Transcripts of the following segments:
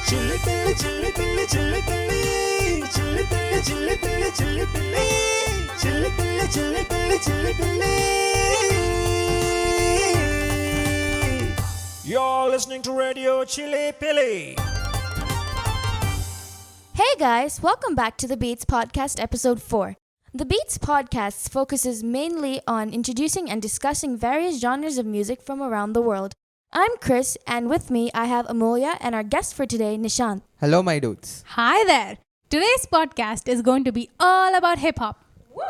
Chilli Pili, Chilli Pili, Chilli Pili, Chilli Pili, Chilli Pili, Chilli Pili, Chilli Pili, Chilli Pili, Chilli Pili. You're listening to Radio Chilli Pili. Hey guys, welcome back to the Beats Podcast episode 4. The Beats Podcast focuses mainly on introducing and discussing various genres of music from around the world. I'm Kriss, and with me I have Amulya and our guest for today, Nishanth. Hello, my dudes. Hi there. Today's podcast is going to be all about hip-hop. Woo!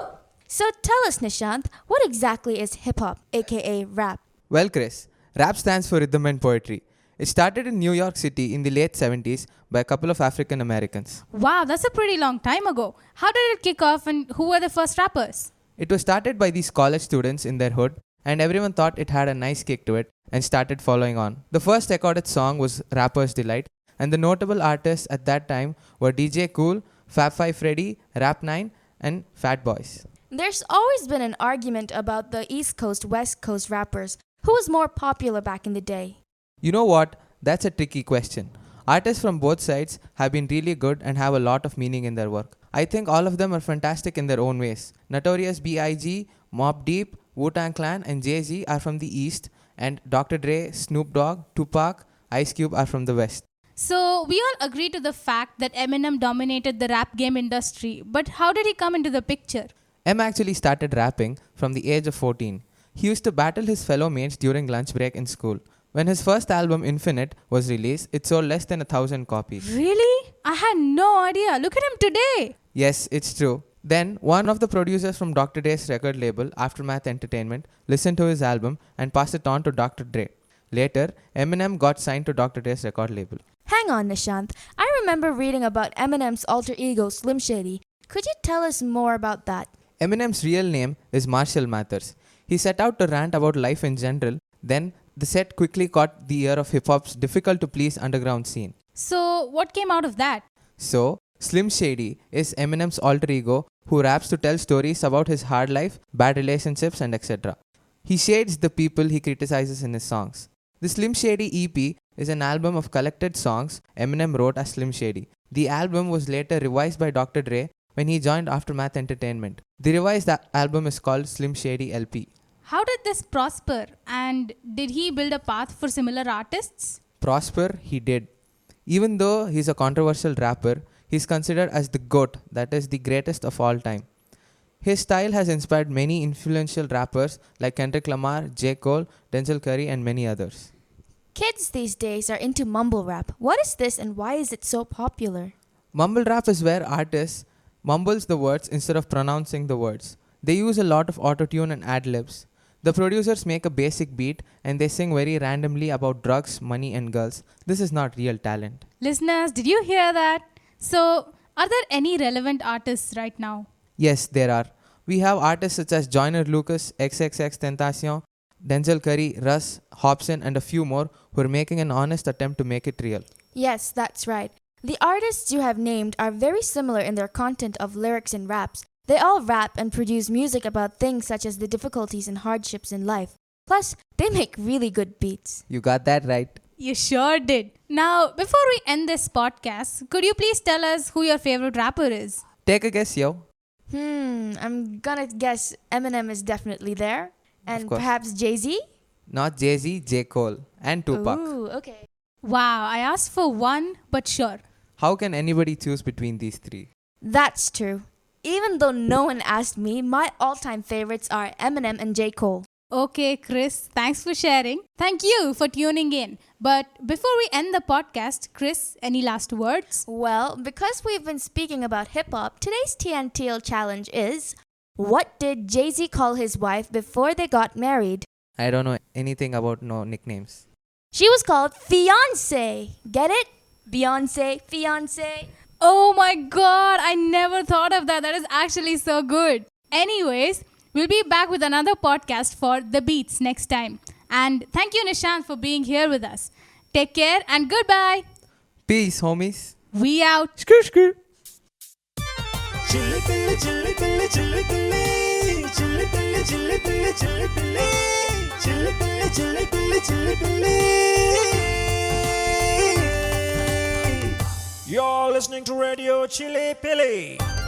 So tell us, Nishanth, what exactly is hip-hop, aka rap? Well, Chris, rap stands for rhythm and poetry. It started in New York City in the late 70s by a couple of African Americans. Wow, that's a pretty long time ago. How did it kick off and who were the first rappers? It was started by these college students in their hood, and everyone thought it had a nice kick to it and started following on. The first recorded song was Rapper's Delight, and the notable artists at that time were DJ Kool, Fab 5 Freddy, Rap 9, and Fat Boys. There's always been an argument about the East Coast, West Coast rappers. Who was more popular back in the day? You know what? That's a tricky question. Artists from both sides have been really good and have a lot of meaning in their work. I think all of them are fantastic in their own ways. Notorious B.I.G., Mobb Deep, Wu-Tang Clan and Jay-Z are from the East, and Dr. Dre, Snoop Dogg, Tupac, Ice Cube are from the West. So, we all agree to the fact that Eminem dominated the rap game industry, but how did he come into the picture? M actually started rapping from the age of 14. He used to battle his fellow mates during lunch break in school. When his first album, Infinite, was released, it sold less than 1,000 copies. Really? I had no idea. Look at him today. Yes, it's true. Then, one of the producers from Dr. Dre's record label, Aftermath Entertainment, listened to his album and passed it on to Dr. Dre. Later, Eminem got signed to Dr. Dre's record label. Hang on, Nishanth. I remember reading about Eminem's alter ego, Slim Shady. Could you tell us more about that? Eminem's real name is Marshall Mathers. He set out to rant about life in general, then the set quickly caught the ear of hip-hop's difficult-to-please underground scene. So, what came out of that? So, Slim Shady is Eminem's alter ego who raps to tell stories about his hard life, bad relationships and etc. He shades the people he criticizes in his songs. The Slim Shady EP is an album of collected songs Eminem wrote as Slim Shady. The album was later revised by Dr. Dre when he joined Aftermath Entertainment. The revised album is called Slim Shady LP. How did this prosper, and did he build a path for similar artists? Prosper, he did. Even though he's a controversial rapper, he's considered as the GOAT, that is the greatest of all time. His style has inspired many influential rappers like Kendrick Lamar, J. Cole, Denzel Curry and many others. Kids these days are into mumble rap. What is this and why is it so popular? Mumble rap is where artists mumbles the words instead of pronouncing the words. They use a lot of autotune and ad-libs. The producers make a basic beat and they sing very randomly about drugs, money and girls. This is not real talent. Listeners, did you hear that? So, are there any relevant artists right now? Yes, there are. We have artists such as Joyner Lucas, XXXTentacion, Denzel Curry, Russ, Hobson and a few more who are making an honest attempt to make it real. Yes, that's right. The artists you have named are very similar in their content of lyrics and raps. They all rap and produce music about things such as the difficulties and hardships in life. Plus, they make really good beats. You got that right. You sure did. Now, before we end this podcast, could you please tell us who your favorite rapper is? Take a guess, yo. I'm gonna guess Eminem is definitely there. And course. perhaps Jay-Z? Not Jay-Z, J. Cole and Tupac. Ooh, okay. Wow, I asked for one, but sure. How can anybody choose between these three? That's true. Even though no one asked me, my all-time favorites are Eminem and J. Cole. Okay, Chris, thanks for sharing. Thank you for tuning in. But before we end the podcast, Chris, any last words? Well, because we've been speaking about hip-hop, today's TNTL challenge is, what did Jay-Z call his wife before they got married? I don't know anything about no nicknames. She was called Fiancé. Get it? Beyonce, Fiancé. Oh my god, I never thought of that. That is actually so good. Anyways, we'll be back with another podcast for The Beats next time. And thank you, Nishanth, for being here with us. Take care and goodbye. Peace, homies. We out. Skr, skr. Chilli Pili, Chilli Pili, Chilli Pili, Chilli Pili, Chilli Pili, Chilli Pili, Chilli Pili, Chilli Pili, Chilli Pili. listening to Radio Chili Pili.